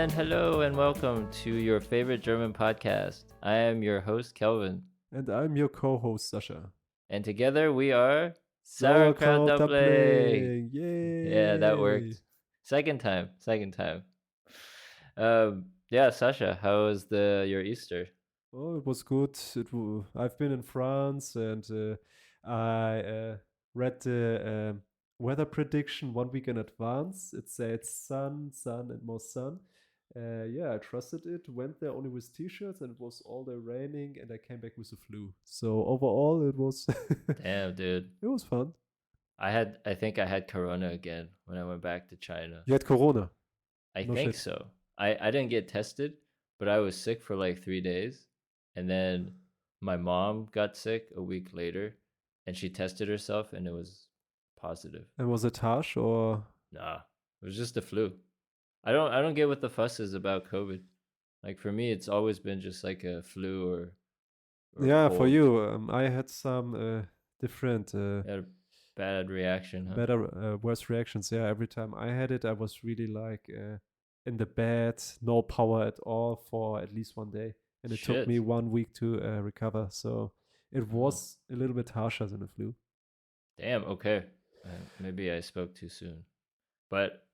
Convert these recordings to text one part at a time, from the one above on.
And hello and welcome to your favorite German podcast. I am your host, Kelvin. And I'm your co-host, Sascha. And together we are Sauerkraut Dumpling. Yay! Yeah, that worked. Second time. Yeah, Sascha, how was your Easter? Oh, it was good. I've been in France and I read the weather prediction 1 week in advance. It said sun, and more sun. Yeah, I trusted it. Went there only with t-shirts and it was all day raining and I came back with the flu. So overall, it was Damn, dude. It was fun. I think I had Corona again when I went back to China. You had Corona? I think so. I didn't get tested, but I was sick for like 3 days. And then my mom got sick a week later and she tested herself and it was positive. And was it harsh or? Nah, it was just the flu. I don't get what the fuss is about COVID. Like for me, it's always been just like a flu or yeah, cold. for you. I had some different Had a bad reaction, huh? Worse reactions. Yeah, every time I had it, I was really like in the bed, no power at all for at least 1 day. And it took me 1 week to recover. So it was a little bit harsher than a flu. Damn, okay. Maybe I spoke too soon. But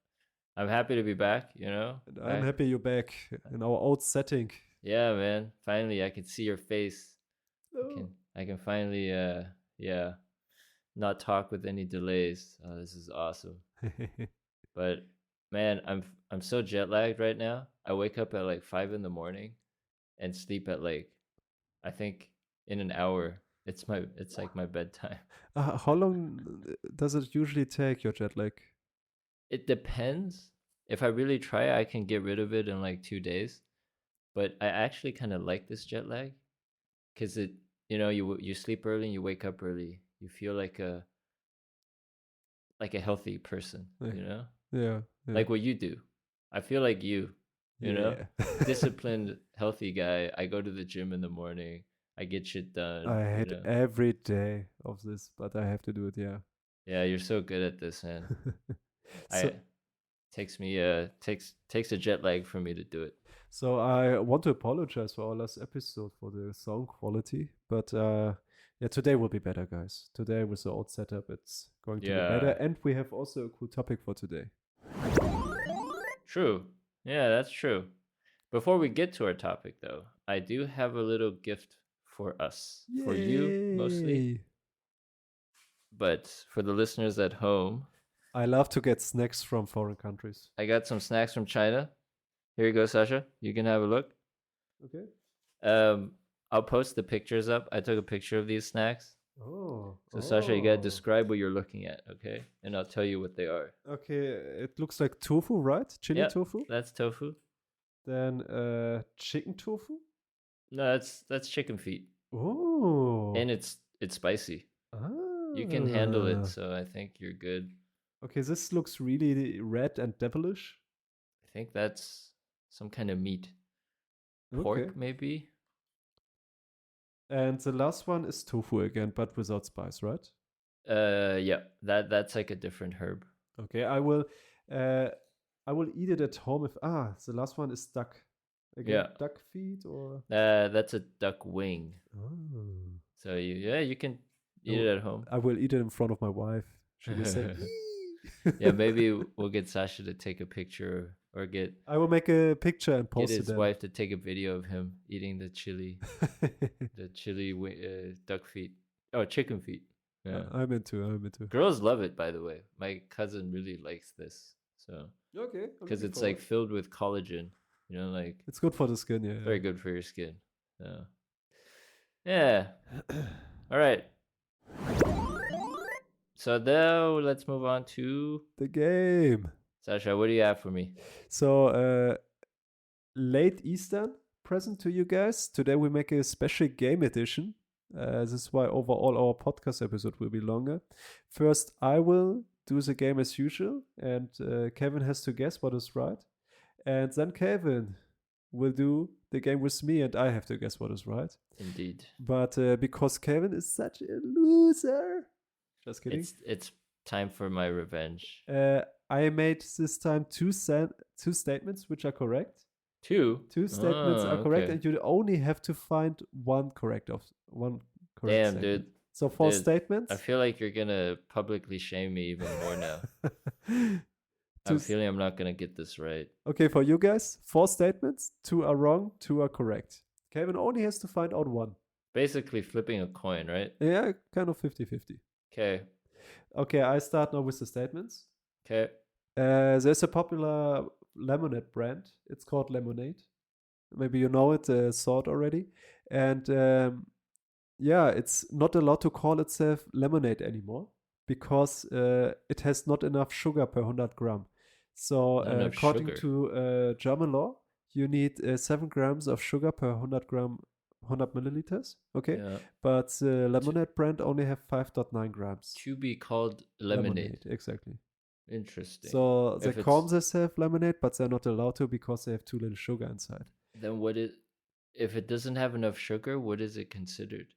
I'm happy to be back, you know? I'm happy you're back in our old setting. Yeah, man. Finally, I can see your face. Oh. I can finally, not talk with any delays. Oh, this is awesome. But man, I'm so jet lagged right now. I wake up at like 5 a.m. and sleep at like, I think in an hour. It's like my bedtime. How long does it usually take, your jet lag? It depends. If I really try, I can get rid of it in like 2 days. But I actually kind of like this jet lag because you sleep early and you wake up early. You feel like a healthy person, you know? Yeah. Like what you do. I feel like you know? Disciplined, healthy guy. I go to the gym in the morning. I get shit done. I hate every day of this, but I have to do it, yeah. Yeah, you're so good at this, man. Takes a jet lag for me to do it. So I want to apologize for our last episode for the sound quality, but yeah, today will be better, guys. Today with the old setup, it's going to be better, and we have also a cool topic for today. True. Yeah, that's true. Before we get to our topic, though, I do have a little gift for us. Yay! For you, mostly. But for the listeners at home, I love to get snacks from foreign countries. I got some snacks from China. Here you go, Sascha. You can have a look. Okay. I'll post the pictures up. I took a picture of these snacks. Oh. So Sascha, you gotta describe what you're looking at, okay? And I'll tell you what they are. Okay, it looks like tofu, right? Chili tofu? That's tofu. Then chicken tofu? No, that's chicken feet. Oh. And it's spicy. Ah. You can handle it, so I think you're good. Okay, this looks really red and devilish. I think that's some kind of meat. Pork, maybe? And the last one is tofu again, but without spice, right? Yeah. That's like a different herb. Okay, I will eat it at home if the last one is duck. Again, duck feet or that's a duck wing. Oh. So you can eat it at home. I will eat it in front of my wife. She will say, yeah, maybe we'll get Sascha to take a picture or get. I will make a picture and post it. Get his wife to take a video of him eating the chili, duck feet. Oh, chicken feet. Yeah, I'm into. Girls love it, by the way. My cousin really likes this. So okay, because it's like filled with collagen. You know, like it's good for the skin. Yeah, very good for your skin. Yeah. All right. So now let's move on to the game. Sascha, what do you have for me? So late Easter present to you guys. Today we make a special game edition. This is why overall our podcast episode will be longer. First, I will do the game as usual, and Kevin has to guess what is right. And then Kelvin will do the game with me, and I have to guess what is right. Indeed. But because Kelvin is such a loser. Just kidding. It's Time for my revenge. I made this time two statements which are correct. Two statements are correct, okay. and you only have to find one correct Damn, statement. dude. So 4 Dude, statements. I feel like you're gonna publicly shame me even more now. I'm feeling I'm not gonna get this right. Okay, for you guys, 4 statements. 2 are wrong, 2 are correct. Kelvin only has to find out one. Basically flipping a coin, right? Yeah, kind of 50-50. Okay. Okay, I start now with the statements. Okay. There's a popular lemonade brand. It's called Lemonade. Maybe you know it, sort already. And yeah, it's not allowed to call itself lemonade anymore because it has not enough sugar per 100 gram. So according to German law, you need 7 grams of sugar per 100 gram, 100 milliliters. Okay, yeah. But the lemonade brand only have 5.9 grams. To be called lemonade. Exactly. Interesting. So they call themselves lemonade, but they're not allowed to because they have too little sugar inside. Then if it doesn't have enough sugar, what is it considered?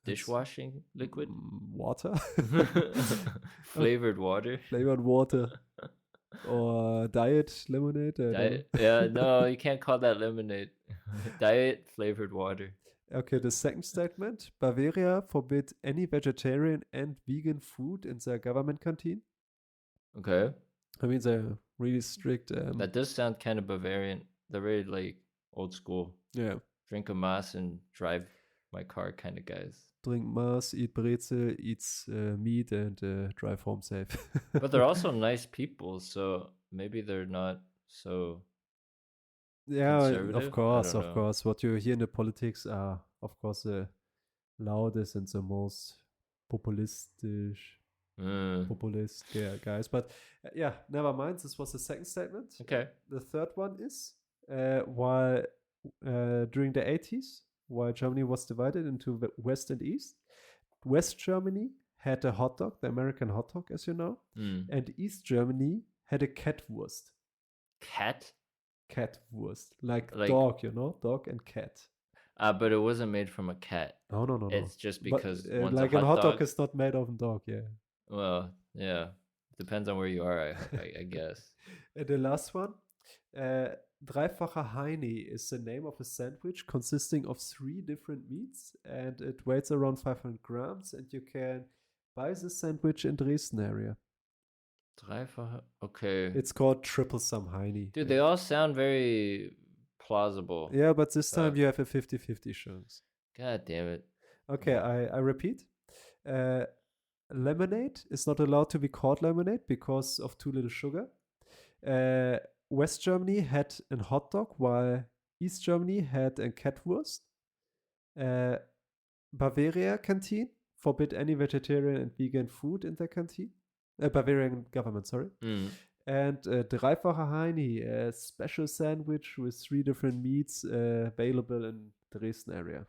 Dishwashing liquid? Water? Flavored water? Flavored water. Or diet lemonade? Yeah, no, you can't call that lemonade. Diet flavored water. Okay, the second statement. Bavaria forbid any vegetarian and vegan food in their government canteen. Okay. I mean, they're really strict. That does sound kind of Bavarian. They're very, like, old school. Yeah. Drink a Mass and drive my car kind of guys. Drink Mass, eat brezel, eat meat, and drive home safe. But they're also nice people, so maybe they're not so conservative. Of course. What you hear in the politics are, of course, the loudest and the most populist guys. But yeah, never mind. This was the second statement. Okay. The third one is while during the 80s, while Germany was divided into West and East, West Germany had a hot dog, the American hot dog, as you know, and East Germany had a catwurst. Catwurst, like dog, you know, dog and cat. But it wasn't made from a cat. No. It's just because one's like a hot dog is not made of a dog, yeah. Well, yeah. Depends on where you are, I guess. And the last one, Dreifacher Heini is the name of a sandwich consisting of 3 different meats, and it weighs around 500 grams, and you can buy this sandwich in Dresden area. Dreifacher? Okay. It's called Triple-Some Heini. Dude, they all sound very plausible. Yeah, but this time you have a 50-50 chance. God damn it. Okay, I repeat. Lemonade is not allowed to be called lemonade because of too little sugar. West Germany had a hot dog, while East Germany had a catwurst. Bavaria canteen forbid any vegetarian and vegan food in their canteen. Bavarian government, sorry. And Dreifacher Heini, a special sandwich with 3 different meats available in the Dresden area.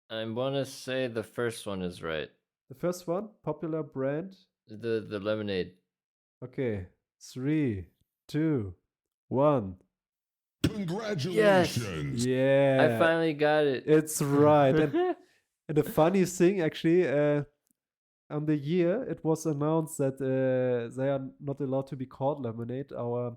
I want to say the first one is right. The first one, popular brand? The lemonade. Okay, 3, 2, 1. Congratulations! Yes. Yeah. I finally got it. It's right. And the funniest thing, actually, on the year it was announced that they are not allowed to be called lemonade. Our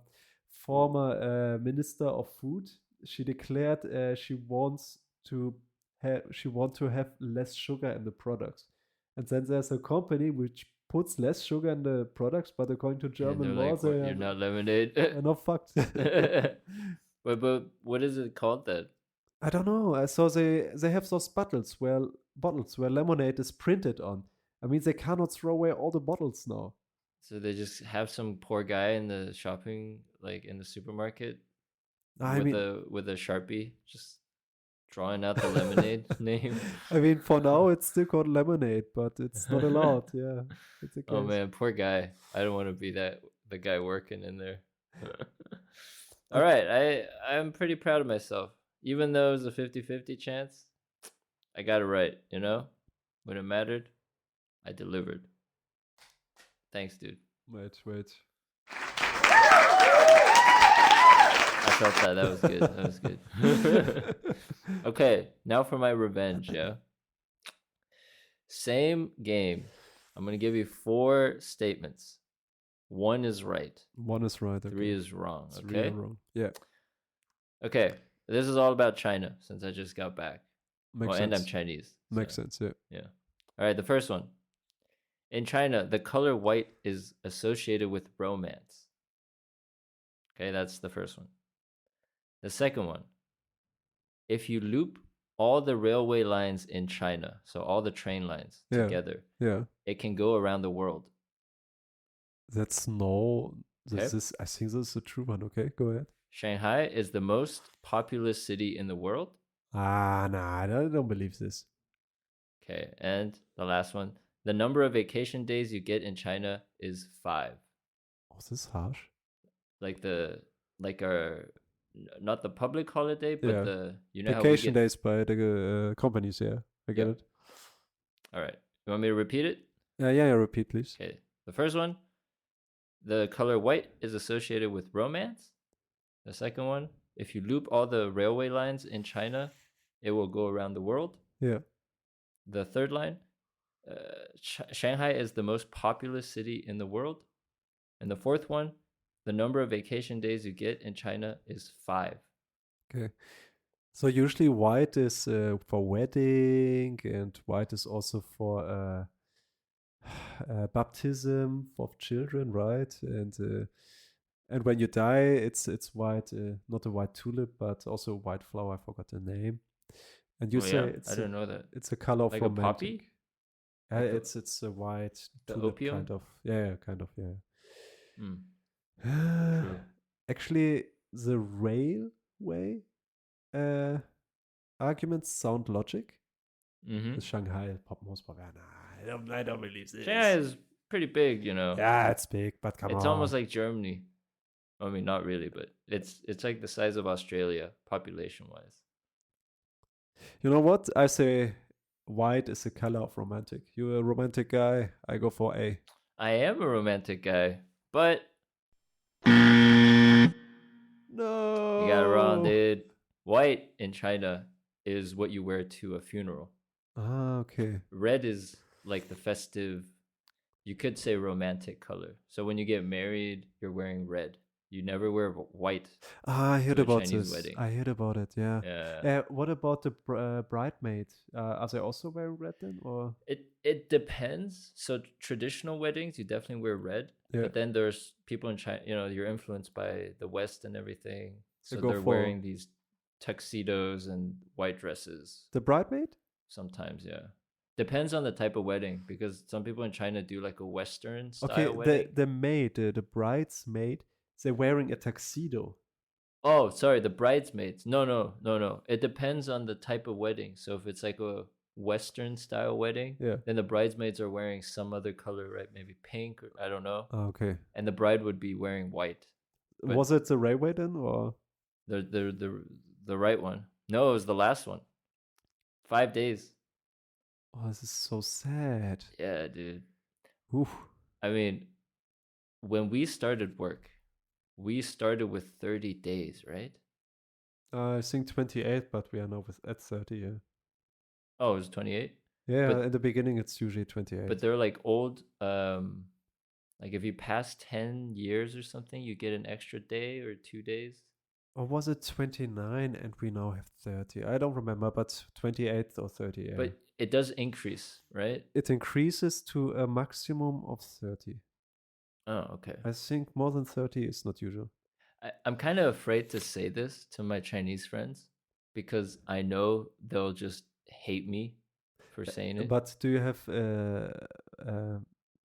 former Minister of Food, she declared she wants to have less sugar in the products. And then there's a company which puts less sugar in the products, but according to German law, you're not lemonade. They're not fucked. But what is it called then? I don't know. So they have those bottles where lemonade is printed on. I mean, they cannot throw away all the bottles now. So they just have some poor guy in the shopping, like in the supermarket, with a Sharpie, just drawing out the lemonade name. I mean, for now it's still called lemonade, but it's not allowed. Yeah. Oh man, poor guy. I don't want to be the guy working in there. All right, I'm pretty proud of myself. Even though it was a 50-50 chance, I got it right, you know? When it mattered, I delivered. Thanks, dude. Wait. I felt that. That was good. Okay, now for my revenge, yeah? Same game. I'm going to give you 4 statements. 1 is right. 1 is right. Okay. 3 is wrong. It's Okay. really wrong. Yeah. Okay. This is all about China since I just got back. Makes sense. And I'm Chinese. Makes sense. Yeah. Yeah. All right. The first one. In China, the color white is associated with romance. Okay, that's the first one. The second one. If you loop all the railway lines in China, so all the train lines together, it can go around the world. That's no. This is. I think this is a true one. Okay, go ahead. Shanghai is the most populous city in the world. Nah, I don't believe this. Okay, and the last one. The number of vacation days you get in China is 5. Oh, this is harsh. Like our not the public holiday, but the vacation days by the companies. Yeah, I get it. All right, you want me to repeat it? Yeah. Repeat, please. Okay, the first one. The color white is associated with romance. The second one. If you loop all the railway lines in China, it will go around the world. Yeah. The third line. Shanghai is the most populous city in the world. And the fourth one, the number of vacation days you get in China is 5. Okay. So usually white is for wedding, and white is also for baptism of children, right? And when you die, it's white, not a white tulip, but also a white flower. I forgot the name. And you say I don't know that. It's a color like for a poppy. It's a white tulip opium? kind of. Yeah, kind of. Yeah. Actually, the railway arguments sound logic. The Shanghai most popular. Nah, I don't believe this. Shanghai is pretty big, Yeah, it's big, but come on. It's almost like Germany. I mean, not really, but it's like the size of Australia, population-wise. You know what? I say white is the color of romantic. You're a romantic guy. I go for A. I am a romantic guy, but no, you got it wrong, dude. White in China is what you wear to a funeral. Ah, okay. Red is like the festive, you could say romantic color. So when you get married, you're wearing red. You never wear white. I heard about Chinese this. wedding. I heard about it. Yeah. What about the bridesmaid? Are they also wearing red then, or? It depends. So traditional weddings, you definitely wear red. Yeah. But then there's people in China. You're influenced by the West and everything. So they're wearing these tuxedos and white dresses. The bridesmaid? Sometimes, yeah. Depends on the type of wedding, because some people in China do like a Western style wedding. The maid, the bridesmaid. They're wearing a tuxedo. Oh, sorry, the bridesmaids. No. It depends on the type of wedding. So if it's like a Western style wedding, then the bridesmaids are wearing some other color, right? Maybe pink, or I don't know. Oh, okay. And the bride would be wearing white. But was it the railway then, or the right one? No, it was the last one. 5 days. Oh, this is so sad. Yeah, dude. Oof. I mean, when we started work, we started with 30 days, right? I think 28, but we are now at 30, yeah. Oh, it was 28? Yeah, in the beginning it's usually 28. But they're like old, like if you pass 10 years or something, you get an extra day or 2 days. Or was it 29 and we now have 30? I don't remember, but 28 or 30, yeah. But it does increase, right? It increases to a maximum of 30. Oh, okay. I think more than 30 is not usual. I'm kind of afraid to say this to my Chinese friends, because I know they'll just hate me for saying it. But do you have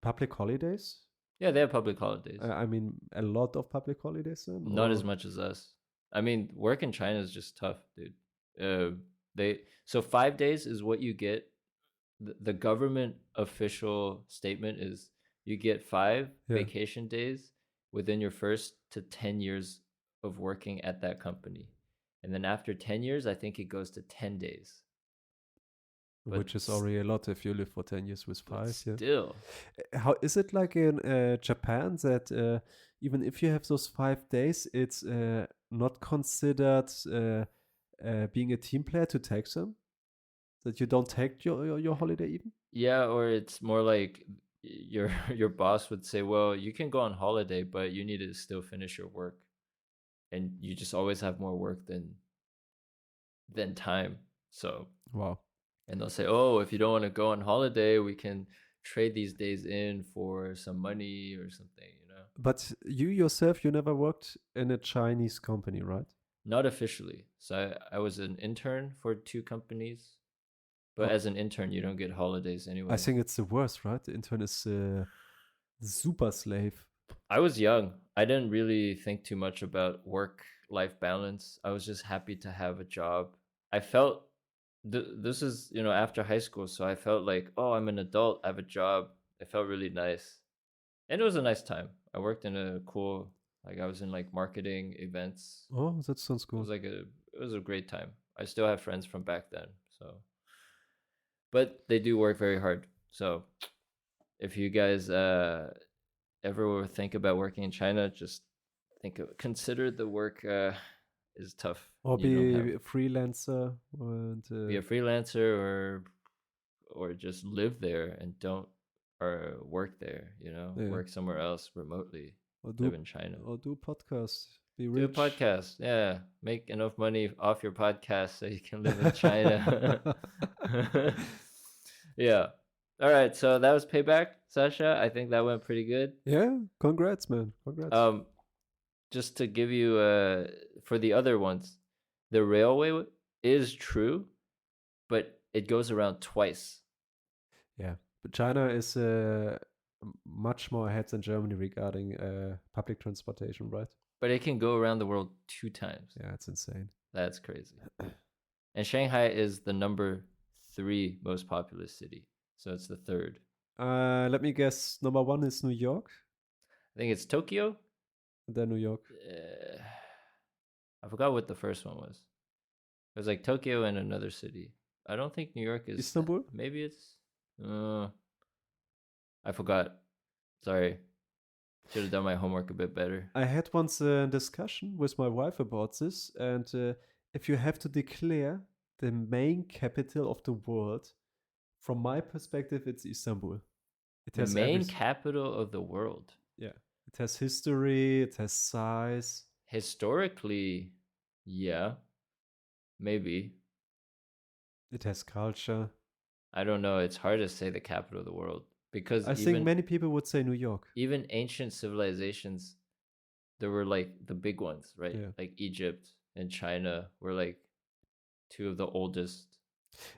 public holidays? Yeah, they have public holidays. I mean, a lot of public holidays then? Not as much as us. I mean, work in China is just tough, dude. So 5 days is what you get. The government official statement is you get 5 vacation days within your first to 10 years of working at that company. And then after 10 years, I think it goes to 10 days. Which is already a lot if you live for 10 years with 5. Still. How is it like in Japan that even if you have those 5 days, it's not considered being a team player to take them? That you don't take your holiday even? Yeah, or it's more like your boss would say, well, you can go on holiday, but you need to still finish your work, and you just always have more work than time. So, Wow. and they'll say, oh, if you don't want to go on holiday, we can trade these days in for some money or something. But you yourself, you never worked in a Chinese company, right? Not officially. So I was an intern for 2 companies, but Oh, as an intern, you don't get holidays anyway. I think it's the worst, right? The intern is super slave. I was young. I didn't really think too much about work-life balance. I was just happy to have a job. I felt this is, after high school, so I felt like, oh, I'm an adult, I have a job. It felt really nice. And it was a nice time. I worked in a cool, I was in like marketing events. Oh, that sounds It cool. was it was a great time. I still have friends from back then. So, but they do work very hard. So, if you guys ever think about working in China, just consider the work is tough. Or You don't have be a freelancer and be a freelancer or just live there and don't or work there. yeah. Work somewhere else remotely. Or Live in China. do podcast. Be Do a rich. podcast. Yeah, make enough money off your podcast so you can live in China. Yeah. All right. So that was Payback, Sasha. I think that went pretty good. Yeah, congrats, man. Congrats. Just to give you for the other ones, the railway is true, but it goes around twice. Yeah, but China is much more ahead than Germany regarding public transportation, right? But it can go around the world 2 times. Yeah, it's insane. That's crazy. And Shanghai is the number 3 most populous city, so it's the 3rd. Let me guess. Number 1 is New York. I think it's Tokyo. And then New York. I forgot what the first one was. It was like Tokyo and another city. I don't think New York is Istanbul. Maybe it's. I forgot. Sorry. Should have done my homework a bit better. I had once a discussion with my wife about this, and if you have to declare the main capital of the world, from my perspective, it's Istanbul. It The has main capital of the world. Yeah, it has history. It has size. Historically, yeah, maybe. It has culture. I don't know. It's hard to say the capital of the world because I think many people would say New York. Even ancient civilizations, there were like the big ones, right? Yeah. Like Egypt and China were like 2 of the oldest.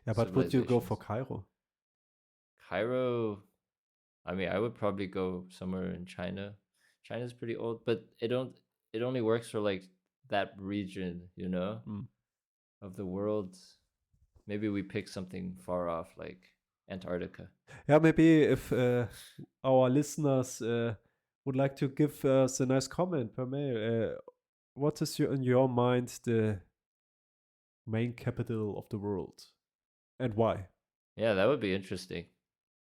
Yeah, but would you go for Cairo? Cairo, I mean, I would probably go somewhere in China. China's pretty old, but it only works for like that region, of the world. Maybe we pick something far off like Antarctica. Yeah, maybe if our listeners would like to give us a nice comment per mail, what is in your mind the main capital of the world and why? Yeah, that would be interesting.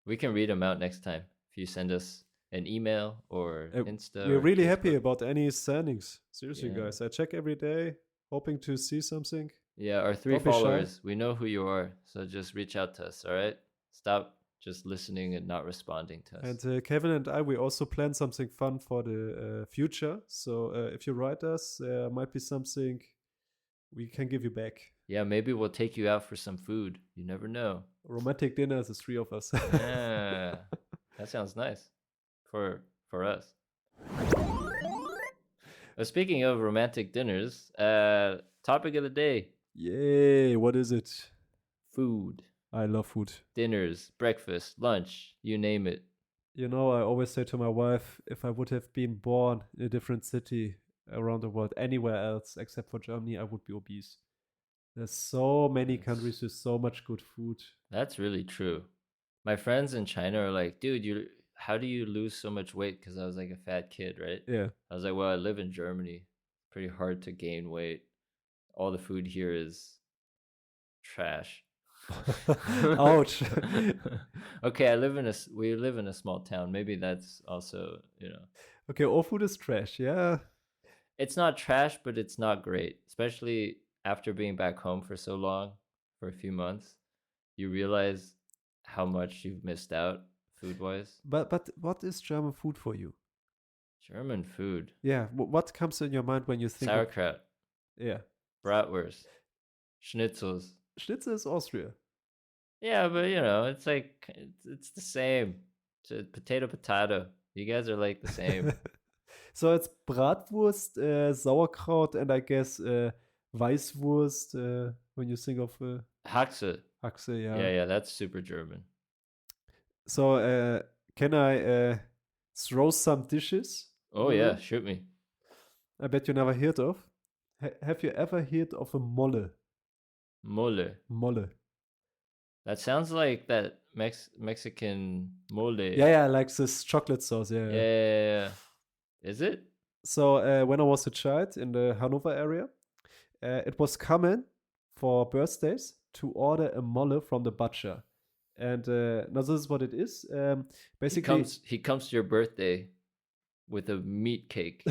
We can read them out next time if you send us an email or Insta. We're really Facebook. happy about any sendings. Seriously, guys. I check every day, hoping to see something. Yeah, our 3 followers, we know who you are. So just reach out to us, all right? Stop just listening and not responding to us. And Kelvin and I, we also plan something fun for the future. So if you write us, there might be something we can give you back. Yeah, maybe we'll take you out for some food. You never know. Romantic dinners, the 3 of us. Yeah, that sounds nice for us. Speaking of romantic dinners, topic of the day. Yay, what is it? Food. I love food. Dinners, breakfast, lunch, you name it. I always say to my wife, if I would have been born in a different city around the world, anywhere else except for Germany, I would be obese. There's so many countries with so much good food. That's really true. My friends in China are like, dude, how do you lose so much weight? Because I was like a fat kid, right? Yeah. I was like, well, I live in Germany. It's pretty hard to gain weight. All the food here is trash. Ouch. Okay, we live in a small town. Maybe that's also, Okay, all food is trash, yeah. It's not trash, but it's not great. Especially after being back home for so long, for a few months, you realize how much you've missed out food-wise. But what is German food for you? German food. Yeah, what comes in your mind when you think of, Sauerkraut, yeah, bratwurst, schnitzels. Schnitzel is Austria. Yeah, but you know, it's like it's the same. It's a potato. You guys are like the same. So it's Bratwurst, Sauerkraut, and I guess Weißwurst when you think of Haxe. Haxe, yeah. Yeah, that's super German. So can I throw some dishes? Oh yeah, shoot me. I bet you never heard of. Have you ever heard of a molle? Mole. Molle. That sounds like that Mexican mole. Yeah, like this chocolate sauce. Yeah. Yeah. Is it? So when I was a child in the Hanover area, it was common for birthdays to order a molle from the butcher. And now this is what it is. Basically, he comes to your birthday with a meat cake.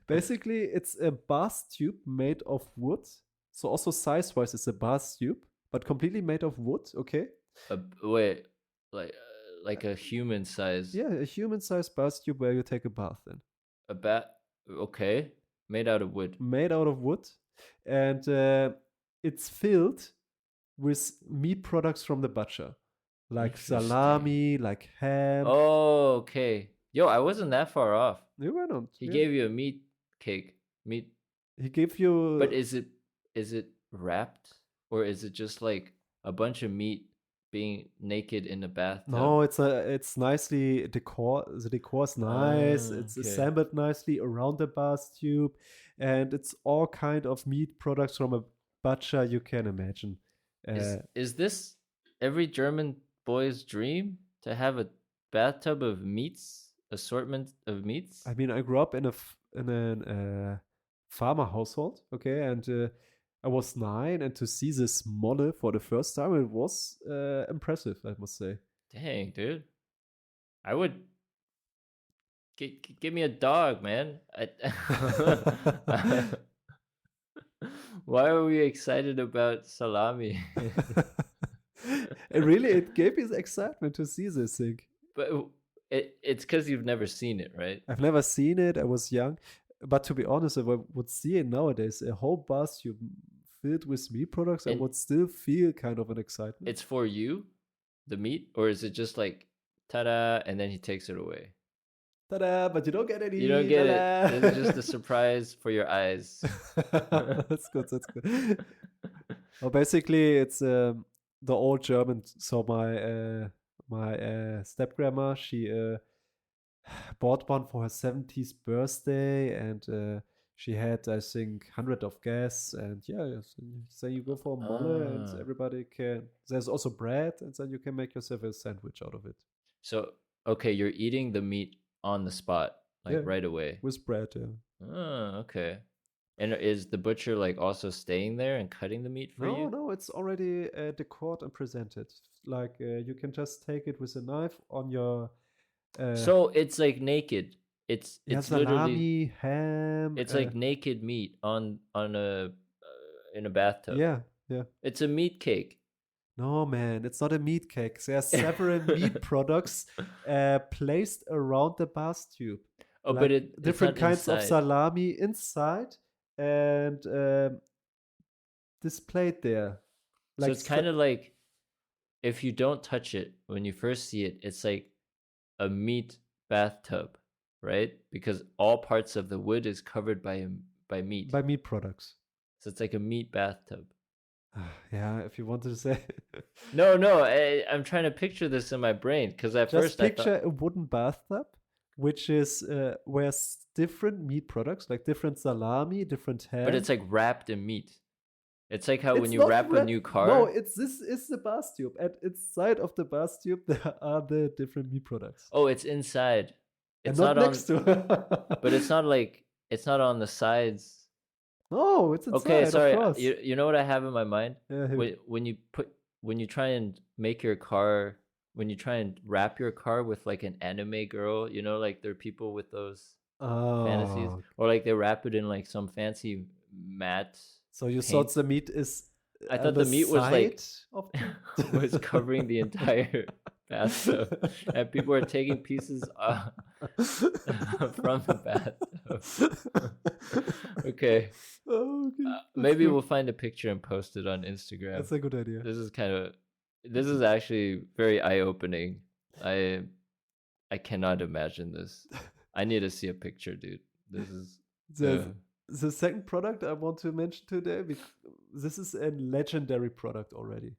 Basically, it's a bath tube made of wood. So also size-wise, it's a bath tube, but completely made of wood. Okay. Wait, like a human size. Yeah, a human-sized bath tube where you take a bath in. A bat. Okay, made out of wood. Made out of wood, and it's filled with meat products from the butcher, like salami, like ham. Oh, okay. Yo, I wasn't that far off. You were not. He gave you a meat cake. Meat. He gave you. But is it wrapped, or is it just like a bunch of meat being naked in a bathtub? No, it's nicely decor. The decor is nice. It's assembled nicely around the bath tube, and it's all kind of meat products from a butcher you can imagine. Is this every German boy's dream to have a bathtub of meats, assortment of meats? I mean, I grew up in a farmer household, okay, and I was 9, and to see this molle for the first time, it was impressive, I must say. Dang, dude. I would give me a dog, man. Why are we excited about salami? It gave me excitement to see this thing. But it's because you've never seen it, right? I've never seen it. I was young. But to be honest, if I would see it nowadays, a whole bath tube filled with meat products, I would still feel kind of an excitement. It's for you, the meat? Or is it just like, ta-da, and then he takes it away? Ta-da, but you don't get any. You don't get it. It's just a surprise for your eyes. That's good. Well, basically, it's the old German. So my step-grandma, she bought one for her 70th birthday, and she had, I think, 100 of guests. And yeah, so you go for a molle, and everybody can. There's also bread, and then you can make yourself a sandwich out of it. So, okay, you're eating the meat on the spot, like right away. With bread, yeah. Oh, okay. And is the butcher like also staying there and cutting the meat for you? No, it's already decored and presented. Like you can just take it with a knife on your. So it's like naked. It's salami, literally ham. It's like naked meat on a in a bathtub. Yeah. It's a meat cake. No, man, it's not a meat cake. There are several meat products placed around the bath tube. Oh, like but different kinds inside. of salami inside and displayed there. Like, so it's kind of like if you don't touch it when you first see it, it's like a meat bathtub, right? Because all parts of the wood is covered by meat. By meat products. So it's like a meat bathtub. Yeah, if you wanted to say. No, I'm trying to picture this in my brain because at first I thought. Just picture a wooden bathtub, which is where different meat products, like different salami, different ham. But it's like wrapped in meat. It's like how when you wrap a new car. No, this is the bath tube. At its side of the bath tube, there are the different meat products. Oh, it's inside. It's not next to. But it's not on the sides. No, it's inside. Okay, sorry. Of course. You know what I have in my mind? Yeah, when you try and make your car, when you try and wrap your car with like an anime girl, you know, like there are people with those fantasies, or like they wrap it in like some fancy mat. So you thought the meat is I thought the meat was like of was covering the entire bathtub, and people are taking pieces from the bathtub. Okay. Oh, okay. Maybe good. we'll find a picture and post it on Instagram. That's a good idea. This is actually very eye-opening. I cannot imagine this. I need to see a picture, dude. This is the second product I want to mention today. This is a legendary product already.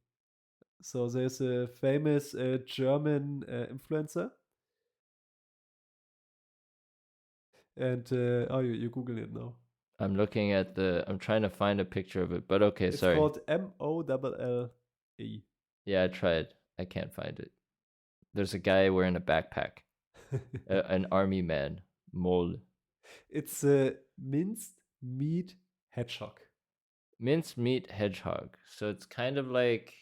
So there's a famous German influencer. And you Google it now. I'm looking at I'm trying to find a picture of it, but okay, sorry. It's called MOLLE. Yeah, I tried. I can't find it. There's a guy wearing a backpack. An army man. Mole. It's a minced meat hedgehog. Minced meat hedgehog. So it's kind of like...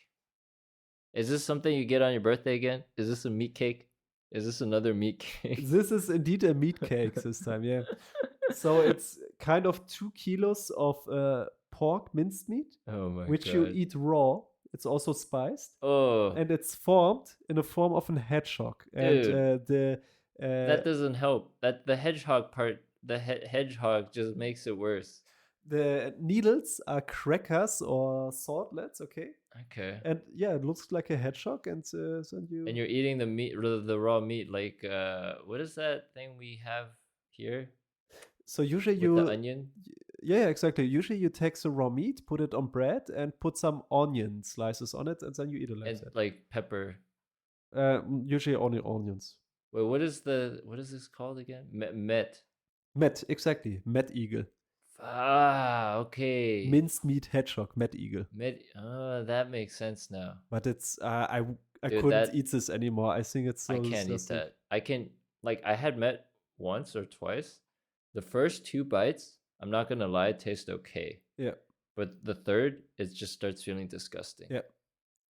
Is this something you get on your birthday again? Is this a meat cake? Is this another meat cake? This is indeed a meat cake this time, yeah. So it's kind of 2 kilos of pork minced meat, which God. you eat raw. It's also spiced. Oh. And it's formed in the form of a hedgehog. Dude, and that doesn't help. That the hedgehog part, the hedgehog just makes it worse. The needles are crackers or swordlets, okay? Okay. And yeah, it looks like a hedgehog, and you're eating the meat, the raw meat, like what is that thing we have here? So usually with the onion. Yeah, exactly. Usually you take the raw meat, put it on bread, and put some onion slices on it, and then you eat it like that. Like pepper. Usually only onions. Wait, what is this called again? Met, exactly. Met eagle. Ah, okay. Minced meat hedgehog, Met eagle. That makes sense now. But it's I couldn't eat this anymore. I think it's so I can't disgusting. eat that. I had Met once or twice. The first 2 bites, I'm not gonna lie, taste okay. Yeah. But the third, it just starts feeling disgusting. Yeah.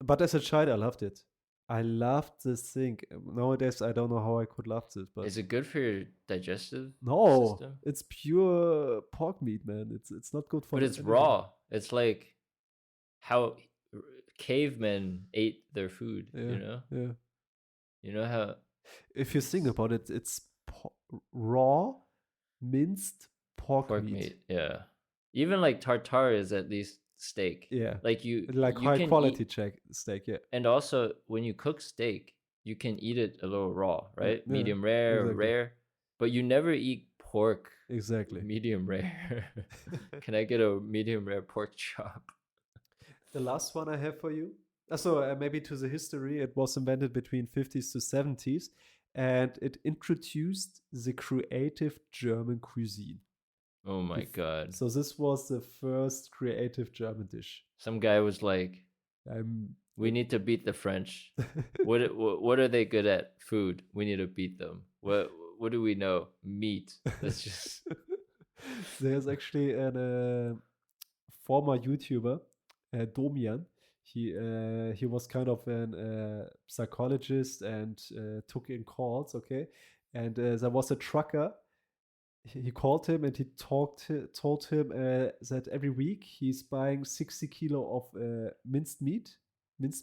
But as a child, I loved it. I loved this thing. Nowadays, I don't know how I could love this. But is it good for your digestive system? It's pure pork meat, man. It's not good for. But it's raw. It's like how cavemen ate their food. Yeah, you know. Yeah. You know how. If you think about it, it's raw, minced pork meat. Yeah. Even like tartare is at least steak. Yeah. Like you high quality steak, yeah. And also when you cook steak, you can eat it a little raw, right? Yeah, medium rare, exactly. Rare. But you never eat pork. Exactly. Medium rare. Can I get a medium rare pork chop? The last one I have for you. So maybe to the history, it was invented between 50s to 70s, and it introduced the creative German cuisine. Oh my God. So this was the first creative German dish. Some guy was like, we need to beat the French. What are they good at? Food. We need to beat them. What do we know? Meat. That's just... There's actually a former YouTuber, Domian. He was kind of a psychologist and took in calls, okay? And there was a trucker. He called him and he told him that every week he's buying 60 kilo of minced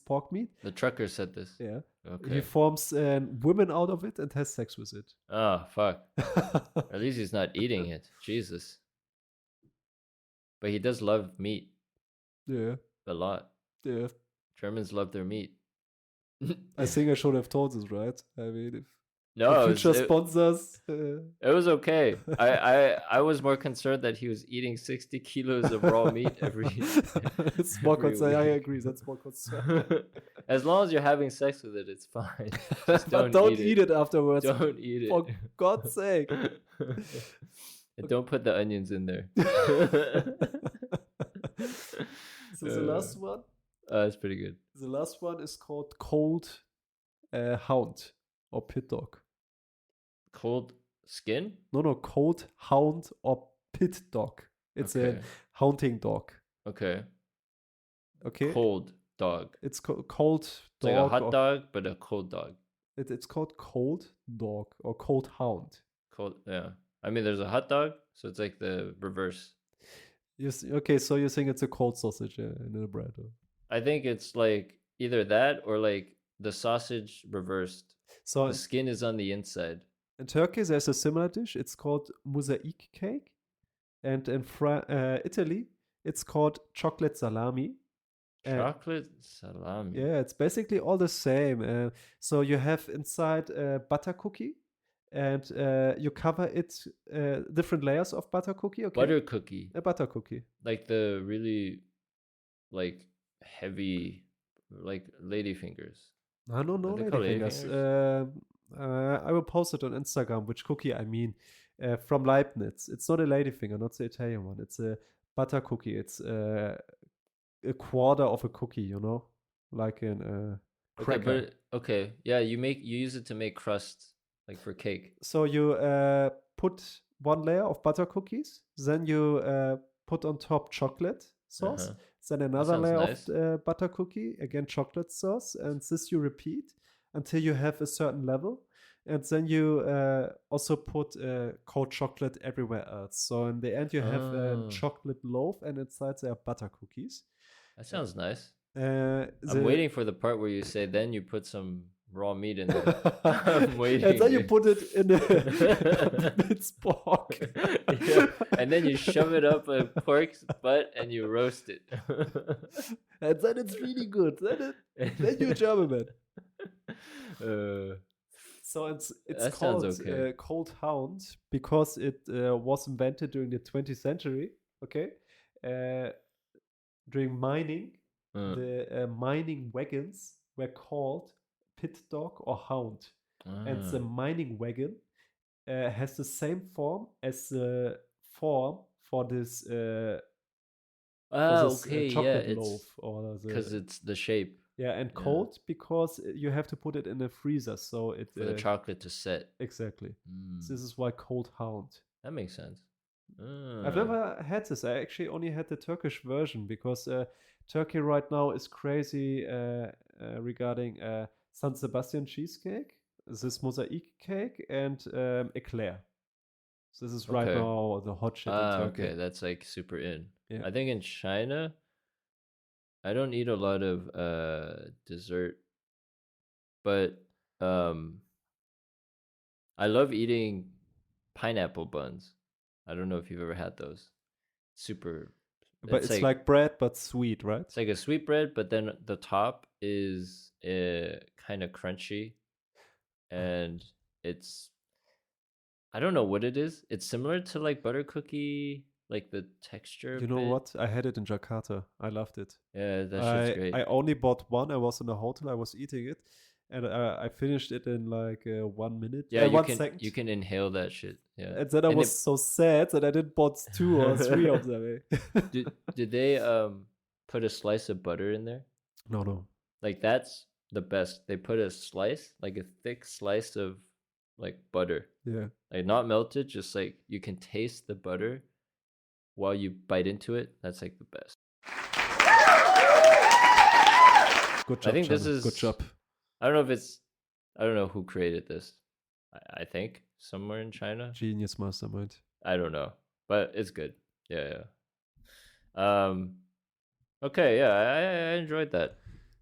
pork meat. The trucker said this? Yeah. Okay. He forms women out of it and has sex with it. Oh, fuck. At least he's not eating it. Jesus. But he does love meat. Yeah. A lot. Yeah. Germans love their meat. I think I should have told this, right? I mean, if no, future sponsors. It was okay. I was more concerned that he was eating 60 kilos of raw meat every. It's more concern. I agree. That's more concern. As long as you're having sex with it, it's fine. Just don't eat it afterwards. Don't eat it. For God's sake. And don't put the onions in there. So the last one. It's pretty good. The last one is called cold hound or pit dog. Cold skin? No, cold hound or pit dog. It's a hunting dog. Okay. Okay. Cold dog. It's cold dog. It's like a hot dog, but a cold dog. It's called cold dog or cold hound. Cold, yeah. I mean, there's a hot dog, so it's like the reverse. Okay, so you think it's a cold sausage in a bread? Or? I think it's like either that or like the sausage reversed. So The skin is on the inside. in Turkey, there's a similar dish. It's called mosaic cake, and in Italy, it's called chocolate salami. Chocolate salami. Yeah, it's basically all the same. So you have inside a butter cookie, and you cover it different layers of butter cookie. Okay, Butter cookie. a butter cookie. Like the really like heavy like lady fingers. No, no, Are they lady called lady fingers. fingers? I will post it on Instagram which cookie I mean. From Leibniz. It's not a ladyfinger, not the Italian one. It's a butter cookie. It's a quarter of a cookie, you know, like in cracker. Okay, but okay, yeah, you use it to make crust, like for cake. So you put one layer of butter cookies, then you put on top chocolate sauce, then another layer nice. of butter cookie, again chocolate sauce, and this you repeat until you have a certain level. And then you also put cold chocolate everywhere else. So in the end, you have a chocolate loaf, and inside there are butter cookies. That sounds nice. I'm waiting for the part where you say, then you put some raw meat in there. I'm waiting. And then you put it in a minced pork. Yeah. And then you shove it up a pork's butt and you roast it. And then it's really good. Then you're German man. So it's called Cold Hound because it was invented during the 20th century. Okay, during mining, the mining wagons were called pit dog or hound, and the mining wagon has the same form as the form for this. Chocolate loaf, or because it's the shape. Yeah, and cold because you have to put it in a freezer, so it for the chocolate to set. Exactly. So this is why Cold Hound. That makes sense. I've never had this. I actually only had the Turkish version because Turkey right now is crazy regarding San Sebastian cheesecake, this mosaic cake, and eclair. So this is right now the hot shit in Turkey. Okay, that's like super in. Yeah. I think in China, I don't eat a lot of dessert, but I love eating pineapple buns. I don't know if you've ever had those. Super. But it's like bread, but sweet, right? It's like a sweet bread, but then the top is kind of crunchy, and it's, I don't know what it is. It's similar to like butter cookie, like the texture. You know what? I had it in Jakarta. I loved it. Yeah, that shit's great. I only bought one. I was in a hotel. I was eating it, and I finished it in like 1 minute. Yeah, 1 second. You can inhale that shit. Yeah. And then I was so sad that I didn't bought 2 or 3 of them. Did they put a slice of butter in there? No. Like that's the best. They put a slice, like a thick slice of like butter. Yeah. Like not melted, just like you can taste the butter while you bite into it. That's like the best. Good job. I think this is good job. I don't know who created this. I think somewhere in China. Genius mastermind. I don't know, but it's good. Yeah. Okay, yeah, I enjoyed that.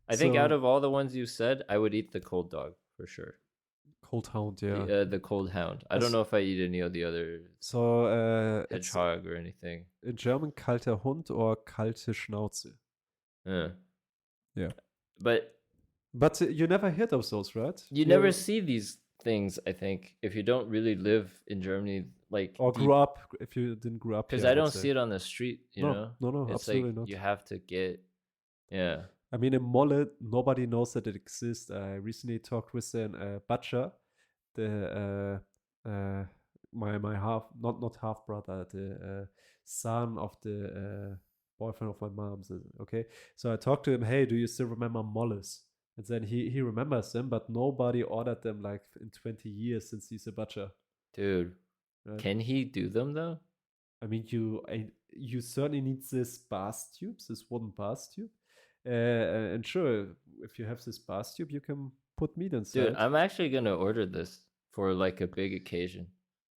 I think out of all the ones you said, I would eat the cold dog for sure. Cold Hound, yeah. The Cold Hound. I don't know if I eat any of the other. So hedgehog or anything. In German, kalter Hund or kalte Schnauze. Yeah. But you never heard of those, right? You never see these things, I think, if you don't really live in Germany, like or grew up. If you didn't grow up, because I don't see it on the street. You know, no, it's absolutely like not. You have to get, yeah. I mean, in Molle, nobody knows that it exists. I recently talked with a butcher, my half, not half brother, the son of the boyfriend of my mom's. Okay, so I talked to him. Hey, do you still remember molles? And then he remembers them, but nobody ordered them like in 20 years since he's a butcher. Dude, right? Can he do them though? I mean, you certainly need this bass tube, this wooden bass tube. And sure, if you have this bass tube, you can put meat inside. Dude, I'm actually going to order this for like a big occasion.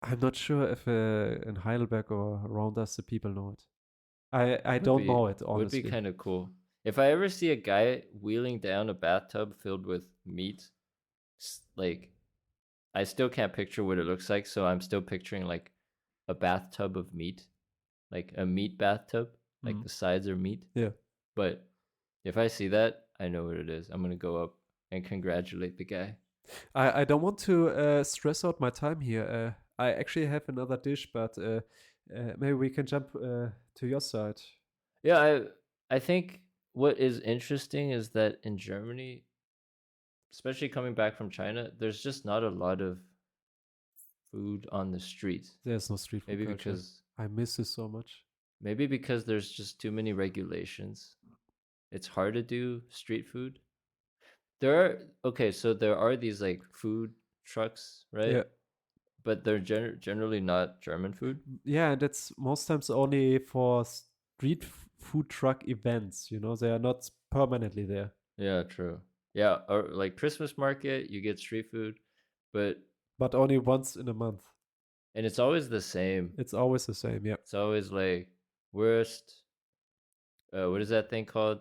I'm not sure if in Heidelberg or around us the people know it. I Would don't be know it, would be honestly. kind of cool. If I ever see a guy wheeling down a bathtub filled with meat, like I still can't picture what it looks like, so I'm still picturing like a bathtub of meat, like a meat bathtub, like the sides are meat. Yeah. But if I see that, I know what it is. I'm gonna go up and congratulate the guy. I don't want to stress out my time here. I actually have another dish, but maybe we can jump to your side. Yeah, I think what is interesting is that in Germany, especially coming back from China, there's just not a lot of food on the street. There's no street food Maybe culture. because I miss this so much. maybe because there's just too many regulations. It's hard to do street food. There are okay, so there are these like food trucks, right? Yeah. But they're generally not German food. Yeah, and that's most times only for street food truck events. You know, they are not permanently there. Yeah, true. Yeah, or like Christmas market, you get street food, but But only once in a month. and it's always the same. It's always the same. Yeah. It's always like wurst. What is that thing called?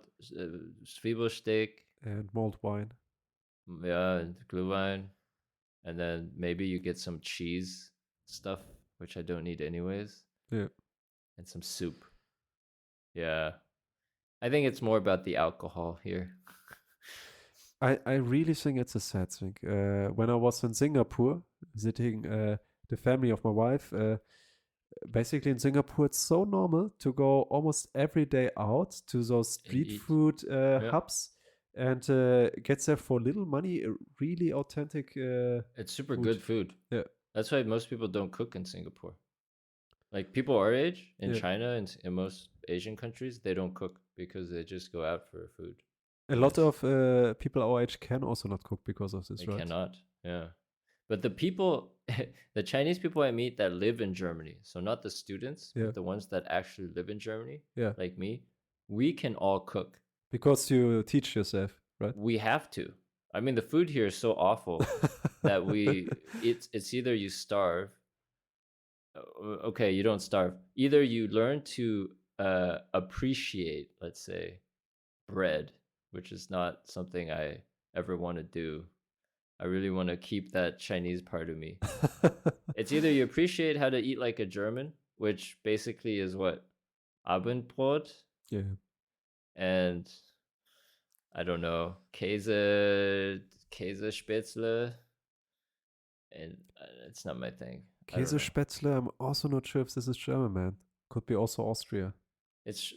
Zwiebelsteak. And mulled wine. Yeah, and Glühwein, and then maybe you get some cheese stuff, which I don't need anyways. Yeah. And some soup. Yeah, I think it's more about the alcohol here. I really think it's a sad thing. When I was in Singapore visiting the family of my wife, basically in Singapore, it's so normal to go almost every day out to those street eat. food Yeah. hubs and get there for little money, really authentic. It's super food. good food. Yeah. That's why most people don't cook in Singapore. Like people our age in Yeah. China and in most Asian countries, they don't cook because they just go out for food. A lot of people our age can also not cook because of this, They right? cannot. Yeah. But the people, the Chinese people I meet that live in Germany, so not the students, Yeah. but the ones that actually live in Germany, Yeah. like me, we can all cook. Because you teach yourself, right? We have to. I mean, the food here is so awful that it's either you starve. Okay, you don't starve. Either you learn to appreciate, let's say, bread, which is not something I ever want to do. I really want to keep that Chinese part of me. It's either you appreciate how to eat like a German, which basically is what? Abendbrot? Yeah. And I don't know, Käsespätzle. And it's not my thing. Käsespätzle, I'm also not sure if this is German, man. Could be also Austria. It's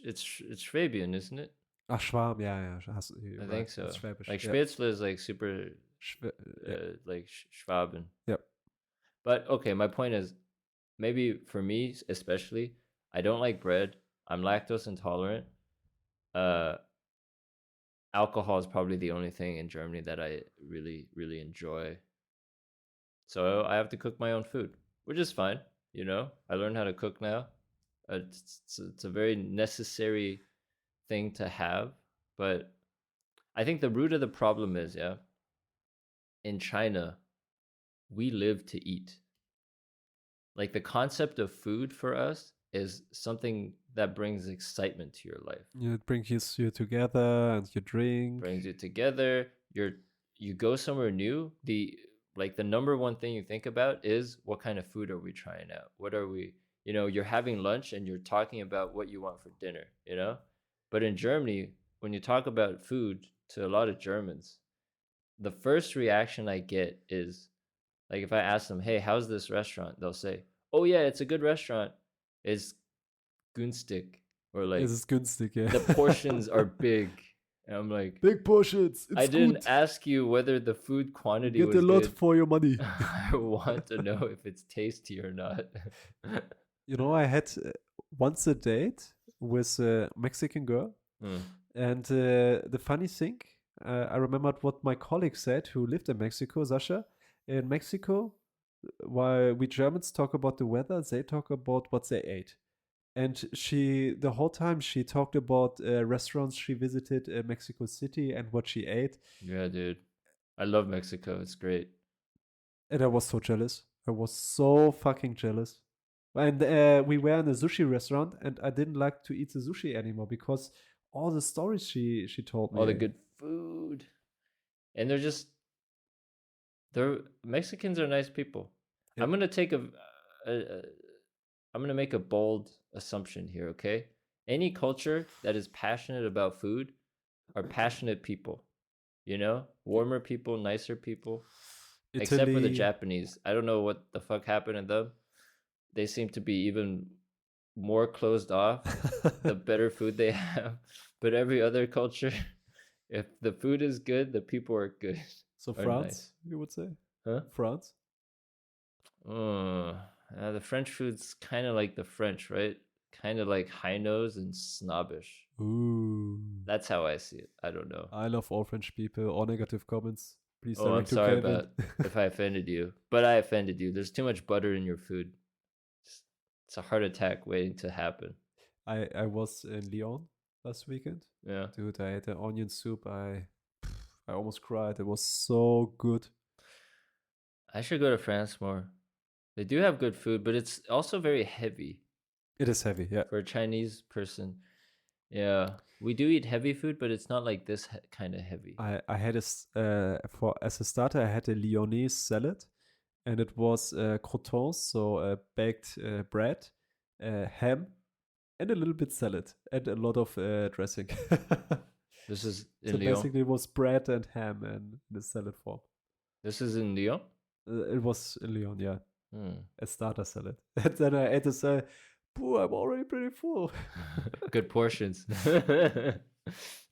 Schwabian, isn't it? Ah, Schwab, yeah. I think so. It's Schwäbisch. Like yeah. Spätzle is like super, like Schwaben. Yep. But okay, my point is, maybe for me especially, I don't like bread. I'm lactose intolerant. Alcohol is probably the only thing in Germany that I really, really enjoy. So I have to cook my own food, which is fine. You know, I learned how to cook now. It's a very necessary thing to have. But I think the root of the problem is, yeah, in China, we live to eat. Like the concept of food for us is something that brings excitement to your life. Yeah, it brings you together and you drink. Brings you together. You go somewhere new. The number one thing you think about is what kind of food are we trying out? What are we, you're having lunch and you're talking about what you want for dinner, But in Germany, when you talk about food to a lot of Germans, the first reaction I get is, like, if I ask them, hey, how's this restaurant? They'll say, oh yeah, it's a good restaurant. It's günstig. Or like, Es ist günstig, yeah. the portions are big. And I'm like, big portions. It's I didn't good. ask you whether the food quantity Get was a lot good. for your money. I want to know if it's tasty or not. I had once a date with a Mexican girl. And the funny thing, I remembered what my colleague said who lived in Mexico, Sascha. In Mexico, while we Germans talk about the weather, they talk about what they ate. And the whole time she talked about restaurants she visited in Mexico City and what she ate. Yeah, dude. I love Mexico. It's great. And I was so jealous. I was so fucking jealous. And we were in a sushi restaurant, and I didn't like to eat the sushi anymore because all the stories she told me. All the good food, and they're Mexicans are nice people. Yep. I'm gonna take I'm gonna make a bold assumption here. Okay, any culture that is passionate about food are passionate people. You know, warmer people, nicer people. Italy. Except for the Japanese. I don't know what the fuck happened to them. They seem to be even more closed off the better food they have. But every other culture, if the food is good, the people are good. So are France, nice. you would say? Huh? France? The French food's kind of like the French, right? Kind of like high nose and snobbish. Ooh. That's how I see it. I don't know. I love all French people. All negative comments. Please Oh, I'm direct to sorry Kelvin. about if I offended you. But I offended you. There's too much butter in your food. It's a heart attack waiting to happen. I was in Lyon last weekend. Yeah. Dude, I ate an onion soup. I almost cried. It was so good. I should go to France more. They do have good food, but it's also very heavy. It is heavy, yeah. For a Chinese person. Yeah. We do eat heavy food, but it's not like this kind of heavy. I had as a starter, I had a Lyonnaise salad, and it was croutons, so baked bread, ham, and a little bit salad, and a lot of dressing. This is in so Lyon? Basically, it was bread and ham in the salad form. This is in Lyon? It was in Lyon, yeah. A starter salad. And then I ate a salad. Boo, I'm already pretty full. Good portions. No,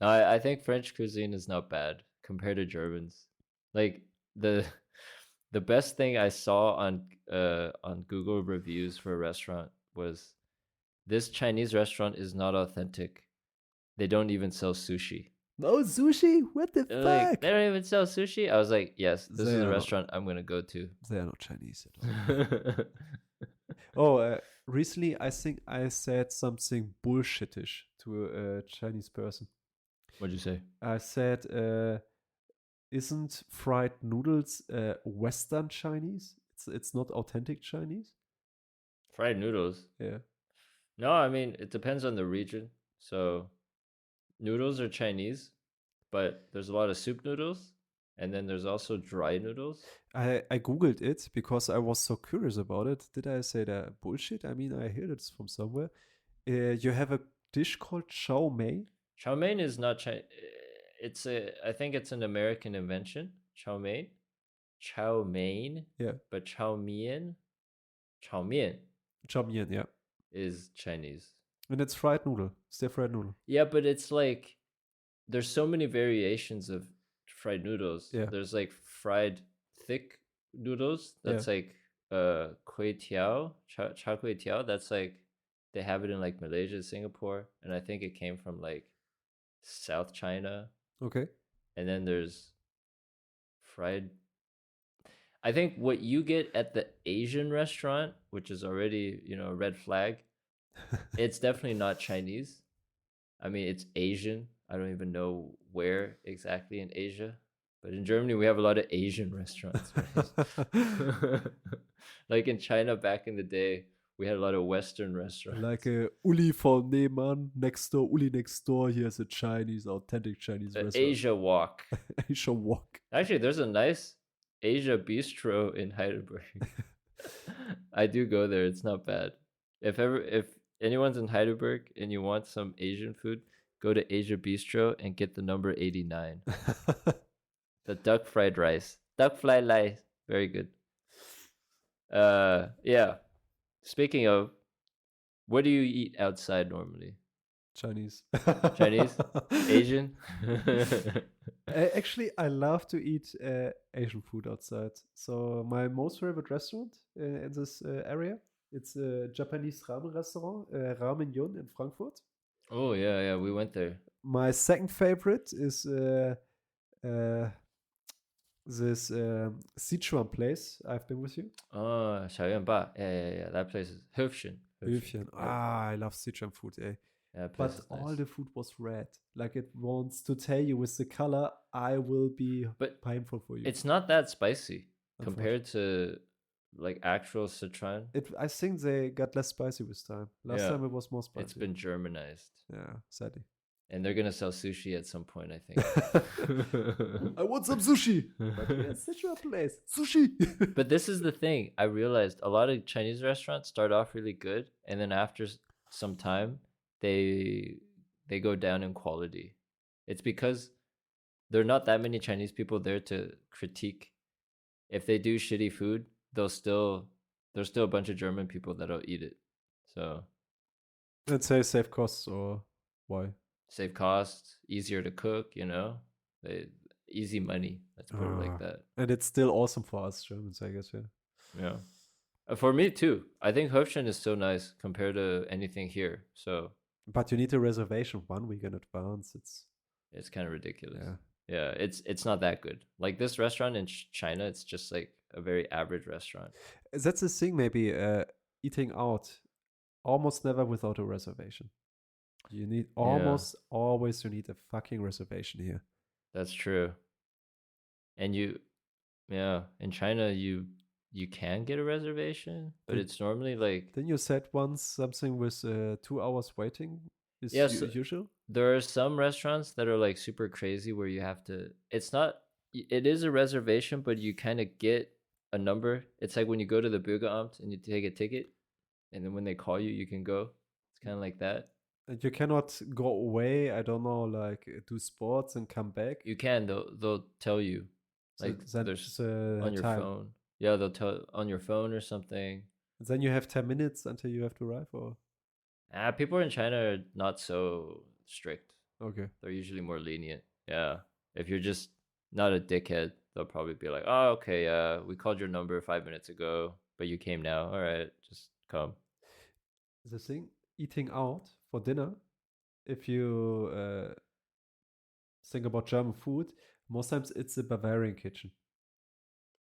I think French cuisine is not bad compared to Germans. Like the best thing I saw on Google reviews for a restaurant was this Chinese restaurant is not authentic. They don't even sell sushi. No sushi? What the They're fuck? like, they don't even sell sushi? I was like, yes, this They is a are restaurant I'm gonna go to. They are not Chinese at all. Oh, recently I think I said something bullshitish to a Chinese person. What'd you say? I said, isn't fried noodles Western Chinese? It's not authentic Chinese? Fried noodles? Yeah. No, I mean, it depends on the region. So noodles are Chinese, but there's a lot of soup noodles, and then there's also dry noodles. I Googled it because I was so curious about it. Did I say that bullshit? I mean, I heard it from somewhere. You have a dish called chow mein. Chow mein is not Chinese. I think it's an American invention. Chow mein. Chow mein. Yeah. But chow mein. Chow mein. Chow mein, yeah. Is Chinese. And it's fried noodle. Stir fried noodle. Yeah, but it's like there's so many variations of fried noodles. Yeah. There's like fried thick noodles. That's like kway teow, char kway teow. That's like they have it in like Malaysia, Singapore, and I think it came from like South China. Okay. And then there's fried. I think what you get at the Asian restaurant, which is already, a red flag, it's definitely not Chinese. I mean, it's Asian. I don't even know where exactly in Asia. But in Germany, we have a lot of Asian restaurants. Right? Like in China back in the day, we had a lot of Western restaurants. Like Uli von Neman next door, Uli next door. Here's a Chinese, authentic Chinese restaurant. Asia Walk. Asia Walk. Actually, there's a nice Asia Bistro in Heidelberg. I do go there. It's not bad. If anyone's in Heidelberg and you want some Asian food, go to Asia Bistro and get the number 89. The duck fried rice. Duck fried rice. Very good. Yeah. Speaking of, what do you eat outside normally? Chinese. Chinese? Asian? Actually, I love to eat Asian food outside. So my most favorite restaurant in this area, it's a Japanese ramen restaurant, Ramen Yun in Frankfurt. Oh, yeah, we went there. My second favorite is this Sichuan place. I've been with you. Oh, 小院坝. Yeah. That place is Höfchen. Höfchen. I love Sichuan food, eh? Yeah, but all the food was red. Like it wants to tell you with the color, I will be painful for you. It's not that spicy compared to like actual Sichuan. I think they got less spicy with time. Last time it was more spicy. It's been Germanized. Yeah, sadly. And they're gonna sell sushi at some point, I think. I want some sushi. But we had such a place. Sushi. But this is the thing. I realized a lot of Chinese restaurants start off really good, and then after some time, they go down in quality. It's because there are not that many Chinese people there to critique. If they do shitty food, there's still a bunch of German people that'll eat it. So let's say save costs, or why? Save costs, easier to cook, easy money. Let's put it like that. And it's still awesome for us Germans, I guess. Yeah. For me too. I think Höfchen is so nice compared to anything here. So. But you need a reservation 1 week in advance. It's kind of ridiculous. Yeah. It's not that good. Like this restaurant in China, it's just like a very average restaurant. That's the thing, maybe eating out almost never without a reservation. You need almost always you need a fucking reservation here. That's true. And in China you can get a reservation, but it's normally like. Then you said once something with 2 hours waiting is usual. There are some restaurants that are like super crazy where you have to. It is a reservation, but you kind of get a number. It's like when you go to the Bürgeramt and you take a ticket, and then when they call you, you can go. It's kind of like that. And you cannot go away, I don't know, like do sports and come back. You can. They'll tell you, like there's on your phone. Yeah, they'll tell on your phone or something. Then you have 10 minutes until you have to arrive, or? People in China are not so strict. Okay. They're usually more lenient. Yeah. If you're just not a dickhead, they'll probably be like, "Oh, okay, we called your number 5 minutes ago, but you came now. All right, just come." The thing, eating out for dinner, if you think about German food, most times it's a Bavarian kitchen.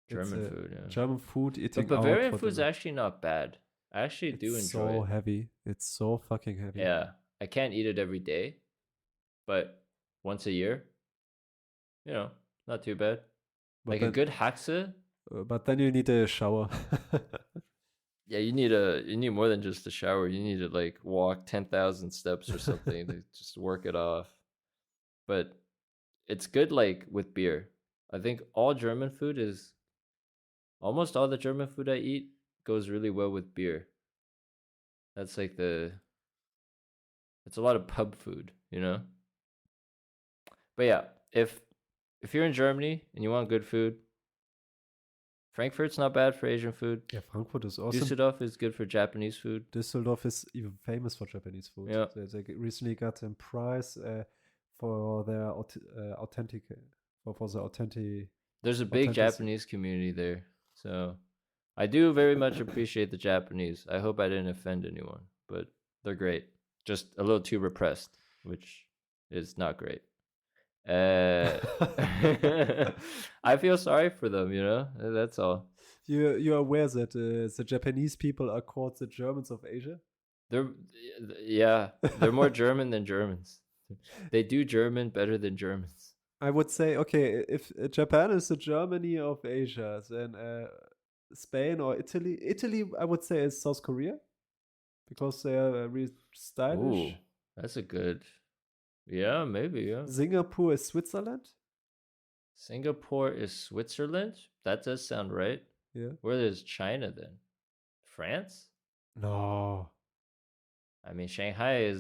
German food, yeah. German food eating but Bavarian out food's actually not bad. I actually do enjoy it. It's so heavy. It's so fucking heavy. Yeah. I can't eat it every day, but once a year, not too bad. But like a good haxe. But then you need a shower. Yeah, you need more than just a shower. You need to like walk 10,000 steps or something to just work it off. But it's good like with beer. I think almost all the German food I eat goes really well with beer. That's like it's a lot of pub food, But yeah, if you're in Germany and you want good food, Frankfurt's not bad for Asian food. Yeah, Frankfurt is awesome. Düsseldorf is good for Japanese food. Düsseldorf is even famous for Japanese food. Yeah. They recently got a prize for their authentic. There's a big Japanese community there, so I do very much appreciate the Japanese. I hope I didn't offend anyone, but they're great. Just a little too repressed, which is not great. I feel sorry for them, that's all. You're aware that the Japanese people are called the Germans of Asia? They're more German than Germans. They do German better than Germans. I would say, okay, if Japan is the Germany of Asia, then Spain or Italy, I would say, is South Korea, because they are really stylish. Ooh, that's a good. Yeah, maybe, yeah. Singapore is Switzerland? Singapore is Switzerland? That does sound right. Yeah. Where is China then? France? No. I mean, Shanghai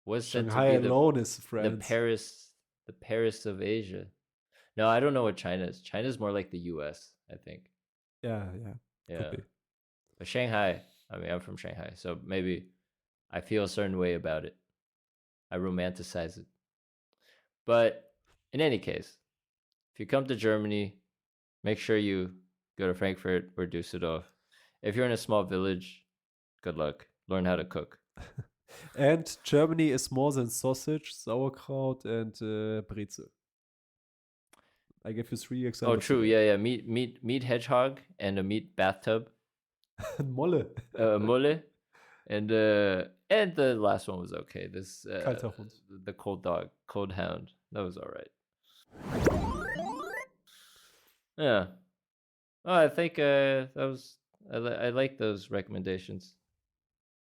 was said Shanghai to be alone is France. The Paris of Asia. No, I don't know what China is. China's more like the US, I think. Yeah. Could be. But Shanghai, I mean, I'm from Shanghai, so maybe I feel a certain way about it. I romanticize it. But in any case, if you come to Germany, make sure you go to Frankfurt or Düsseldorf. If you're in a small village, good luck. Learn how to cook. And Germany is more than sausage, sauerkraut, and brezel. I give you 3 examples. Oh, true. Yeah. Meat hedgehog and a meat bathtub. Molle. Molle. And the last one was okay. This the cold hound. That was all right. Yeah. Oh, I think that was I like those recommendations.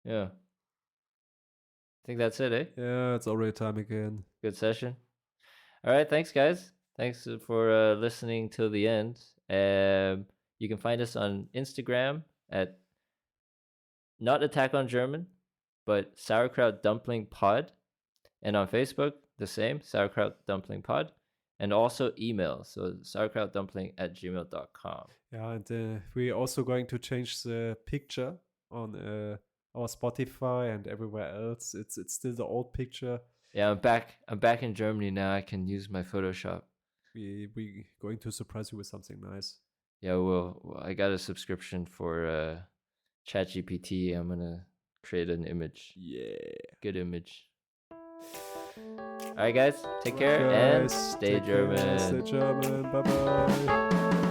Yeah, I think that's it, eh? Yeah, it's already time again. Good session. All right, thanks, guys. Thanks for listening till the end. You can find us on Instagram at not Attack on German, but Sauerkraut Dumpling Pod, and on Facebook the same Sauerkraut Dumpling Pod, and also email, so sauerkrautdumpling@gmail.com. Yeah, and we're also going to change the picture on our Spotify and everywhere else. It's still the old picture. Yeah, I'm back in Germany now. I can use my Photoshop. We going to surprise you with something nice. Yeah, well, I got a subscription for ChatGPT. I'm gonna create an image. Yeah. Good image. All right, guys. Take care and stay German. Stay German. Bye bye.